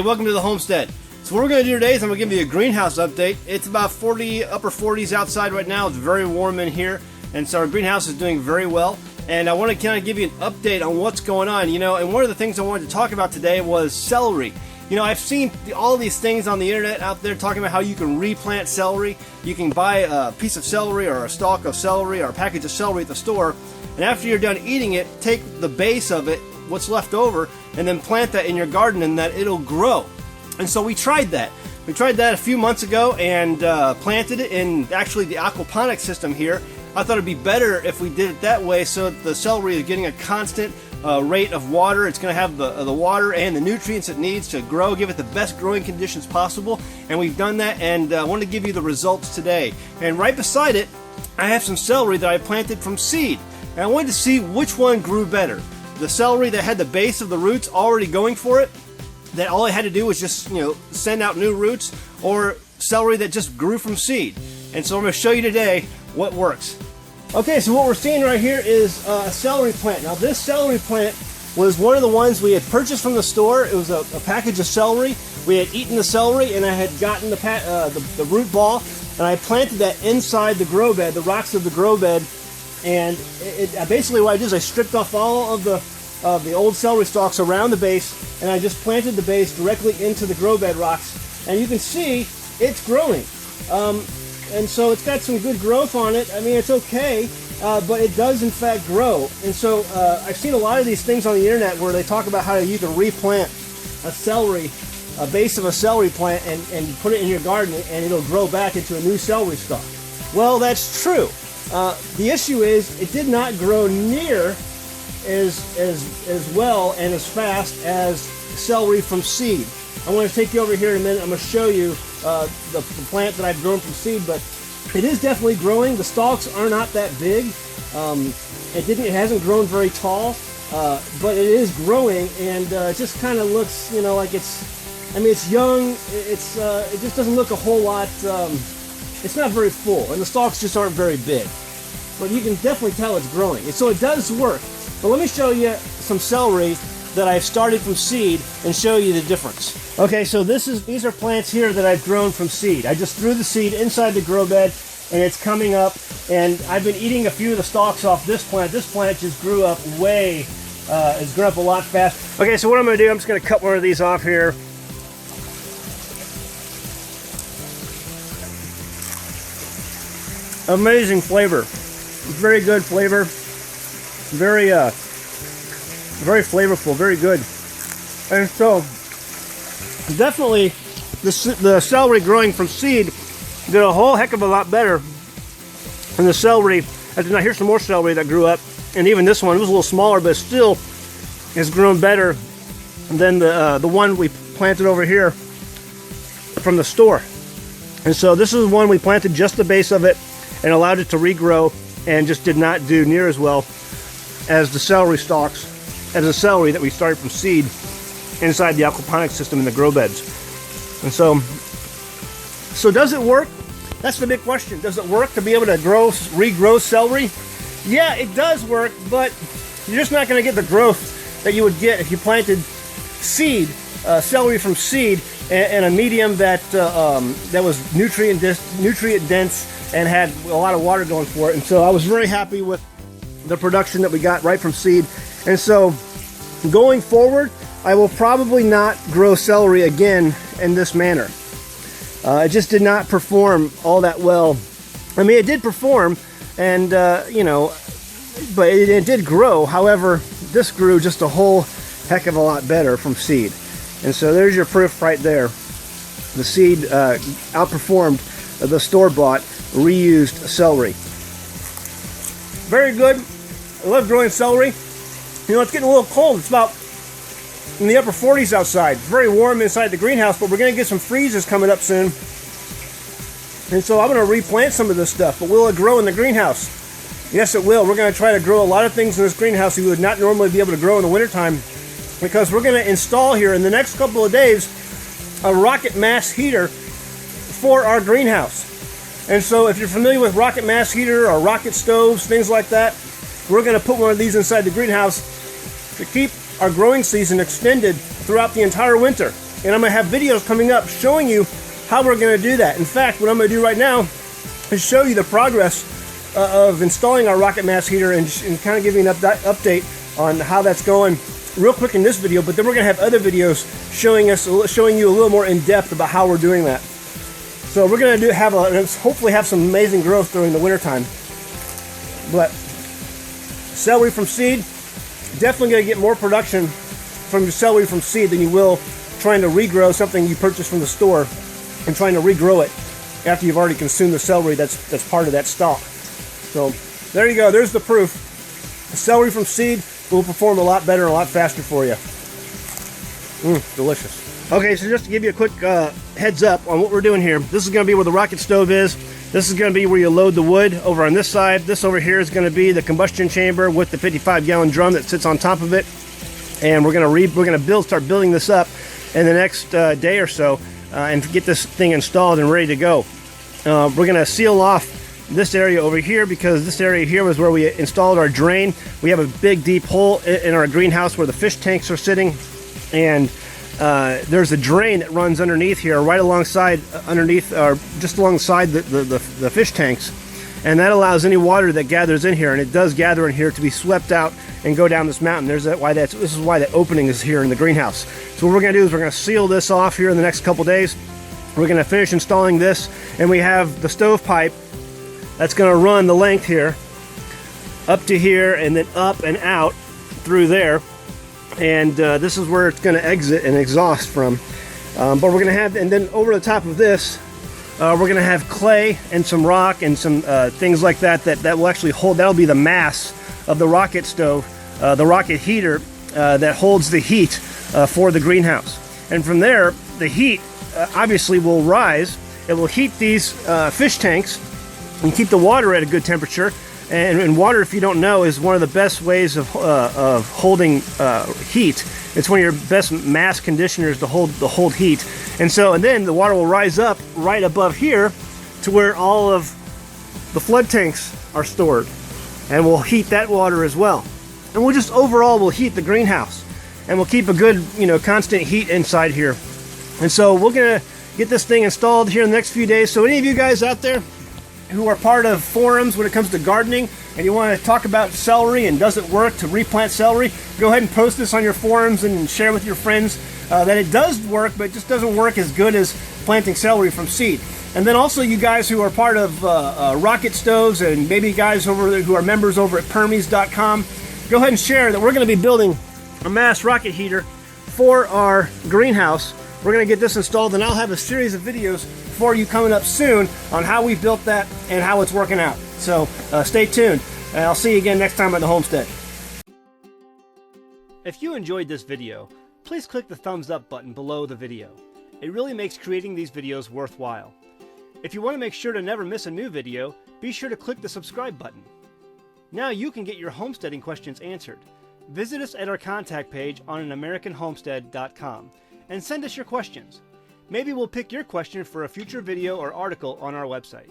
welcome to the Homestead. So what we're going to do today is I'm going to give you a greenhouse update. It's about upper 40s outside right now. It's very warm in here, and so our greenhouse is doing very well. And I want to kind of give you an update on what's going on. And one of the things I wanted to talk about today was celery. I've seen all these things on the internet out there talking about how you can replant celery. You can buy a piece of celery or a stalk of celery or a package of celery at the store, and after you're done eating it, take the base of it, what's left over, and then plant that in your garden, and that it'll grow. And so we tried that. We tried that a few months ago and planted it in actually the aquaponics system here. I thought it'd be better if we did it that way, so the celery is getting a constant rate of water. It's going to have the water and the nutrients it needs to grow, give it the best growing conditions possible, and we've done that, and I want to give you the results today. And right beside it, I have some celery that I planted from seed, and I wanted to see which one grew better. The celery that had the base of the roots already going for it, that all I had to do was just send out new roots, or celery that just grew from seed. And so I'm going to show you today what works. Okay, so what we're seeing right here is a celery plant. Now this celery plant was one of the ones we had purchased from the store. It was a package of celery. We had eaten the celery, and I had gotten the root ball, and I planted that inside the grow bed, the rocks of the grow bed. And basically what I did is I stripped off all of the old celery stalks around the base, and I just planted the base directly into the grow bed rocks. And you can see it's growing. And so it's got some good growth on it. I mean, it's okay, but it does in fact grow. And so I've seen a lot of these things on the internet where they talk about how you can replant a base of a celery plant and put it in your garden, and it'll grow back into a new celery stalk. Well, that's true. The issue is it did not grow near as well and as fast as celery from seed. I want to take you over here in a minute. I'm going to show you the plant that I've grown from seed, but it is definitely growing. The stalks are not that big. It hasn't grown very tall, but it is growing, and it just kind of looks, like it's young. It just doesn't look a whole lot. It's not very full, and the stalks just aren't very big. But you can definitely tell it's growing, and so it does work. But let me show you some celery that I've started from seed and show you the difference. Okay, so these are plants here that I've grown from seed. I just threw the seed inside the grow bed, and it's coming up, and I've been eating a few of the stalks off this plant. This plant just grew up it's grown up a lot fast. Okay, so what I'm going to do, I'm just going to cut one of these off here. Amazing flavor. Very good flavor. Very flavorful, very good. And so, definitely, the celery growing from seed did a whole heck of a lot better than the celery. Now here's some more celery that grew up, and even this one, it was a little smaller, but still has grown better than the one we planted over here from the store. And so this is one we planted just the base of it and allowed it to regrow, and just did not do near as well as the celery stalks, as the celery that we started from seed inside the aquaponics system in the grow beds. And so does it work? That's the big question. Does it work to be able to regrow celery? Yeah, it does work, but you're just not going to get the growth that you would get if you planted celery from seed in a medium that was nutrient dense and had a lot of water going for it. And so I was very happy with the production that we got right from seed. And so going forward, I will probably not grow celery again in this manner. It just did not perform all that well. I mean, it did perform, and but it did grow. However, this grew just a whole heck of a lot better from seed. And so there's your proof right there. The seed outperformed the store-bought reused celery. Very good. I love growing celery. It's getting a little cold. It's about in the upper 40s outside. It's very warm inside the greenhouse, but we're going to get some freezes coming up soon. And so I'm going to replant some of this stuff, but will it grow in the greenhouse? Yes, it will. We're going to try to grow a lot of things in this greenhouse you would not normally be able to grow in the wintertime, because we're going to install here in the next couple of days a rocket mass heater for our greenhouse. And so if you're familiar with rocket mass heater or rocket stoves, things like that, we're going to put one of these inside the greenhouse to keep our growing season extended throughout the entire winter. And I'm going to have videos coming up showing you how we're going to do that. In fact, what I'm going to do right now is show you the progress of installing our rocket mass heater and kind of giving you an update on how that's going real quick in this video, but then we're going to have other videos showing you a little more in depth about how we're doing that. So we're going to hopefully have some amazing growth during the wintertime. But celery from seed, definitely going to get more production from your celery from seed than you will trying to regrow something you purchased from the store and trying to regrow it after you've already consumed the celery that's part of that stalk. So there you go, there's the proof. The celery from seed will perform a lot better and a lot faster for you. Delicious. Okay, so just to give you a quick heads up on what we're doing here, this is going to be where the rocket stove is. This is going to be where you load the wood over on this side. This over here is going to be the combustion chamber with the 55-gallon drum that sits on top of it. And we're going to start building this up in the next day or so and get this thing installed and ready to go. We're going to seal off this area over here because this area here was where we installed our drain. We have a big deep hole in our greenhouse where the fish tanks are sitting, and there's a drain that runs underneath here, right alongside, just alongside the fish tanks, and that allows any water that gathers in here, and it does gather in here, to be swept out and go down this mountain. This is why that opening is here in the greenhouse. So what we're going to do is we're going to seal this off here in the next couple days. We're going to finish installing this, and we have the stovepipe that's going to run the length here up to here and then up and out through there, and this is where it's going to exit and exhaust from. But we're going to have, and then over the top of this we're going to have clay and some rock and some things like that will actually hold. That'll be the mass of the rocket stove, the rocket heater that holds the heat for the greenhouse. And from there, the heat obviously will rise. It will heat these fish tanks and keep the water at a good temperature. And water, if you don't know, is one of the best ways of holding heat. It's one of your best mass conditioners to hold heat. And then the water will rise up right above here to where all of the flood tanks are stored, and we'll heat that water as well. And we'll heat the greenhouse, and we'll keep a good, constant heat inside here. And so we're gonna get this thing installed here in the next few days. So any of you guys out there who are part of forums when it comes to gardening and you want to talk about celery and does it work to replant celery, go ahead and post this on your forums and share with your friends that it does work, but it just doesn't work as good as planting celery from seed. And then also you guys who are part of rocket stoves, and maybe guys who are members over at Permies.com, go ahead and share that we're going to be building a mass rocket heater for our greenhouse. We're going to get this installed, and I'll have a series of videos for you coming up soon on how we built that and how it's working out. So stay tuned, and I'll see you again next time at the homestead. If you enjoyed this video, please click the thumbs up button below the video. It really makes creating these videos worthwhile. If you want to make sure to never miss a new video, be sure to click the subscribe button. Now you can get your homesteading questions answered. Visit us at our contact page on AnAmericanHomestead.com and send us your questions. Maybe we'll pick your question for a future video or article on our website.